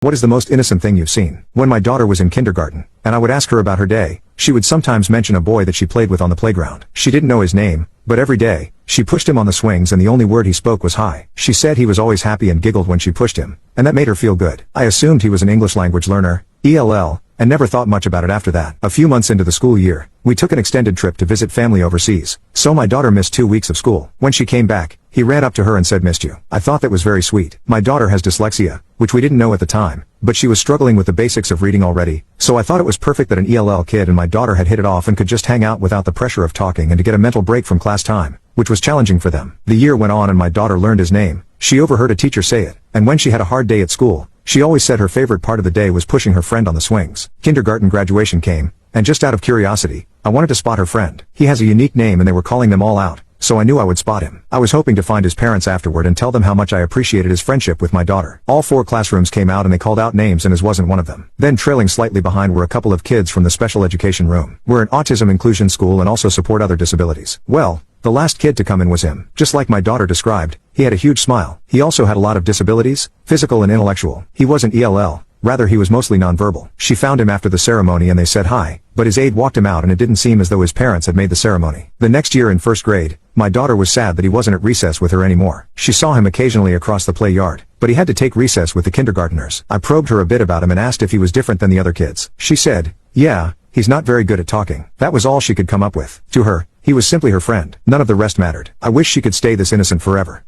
What is the most innocent thing you've seen? When my daughter was in kindergarten, and I would ask her about her day, she would sometimes mention a boy that she played with on the playground. She didn't know his name, but every day, she pushed him on the swings and the only word he spoke was hi. She said he was always happy and giggled when she pushed him, and that made her feel good. I assumed he was an English language learner, ELL, and never thought much about it after that. A few months into the school year, we took an extended trip to visit family overseas, so my daughter missed 2 weeks of school. When she came back, he ran up to her and said missed you. I thought that was very sweet. My daughter has dyslexia, which we didn't know at the time, but she was struggling with the basics of reading already, so I thought it was perfect that an ELL kid and my daughter had hit it off and could just hang out without the pressure of talking and to get a mental break from class time, which was challenging for them. The year went on and my daughter learned his name. She overheard a teacher say it, and when she had a hard day at school, she always said her favorite part of the day was pushing her friend on the swings. Kindergarten graduation came, and just out of curiosity, I wanted to spot her friend. He has a unique name and they were calling them all out, so I knew I would spot him. I was hoping to find his parents afterward and tell them how much I appreciated his friendship with my daughter. All 4 classrooms came out and they called out names and his wasn't one of them. Then trailing slightly behind were a couple of kids from the special education room. We're an autism inclusion school and also support other disabilities. Well, the last kid to come in was him. Just like my daughter described, he had a huge smile. He also had a lot of disabilities, physical and intellectual. He wasn't ELL. Rather, he was mostly nonverbal. She found him after the ceremony and they said hi, but his aide walked him out and it didn't seem as though his parents had made the ceremony. The next year in first grade, my daughter was sad that he wasn't at recess with her anymore. She saw him occasionally across the play yard, but he had to take recess with the kindergartners. I probed her a bit about him and asked if he was different than the other kids. She said, yeah, he's not very good at talking. That was all she could come up with. To her, he was simply her friend. None of the rest mattered. I wish she could stay this innocent forever.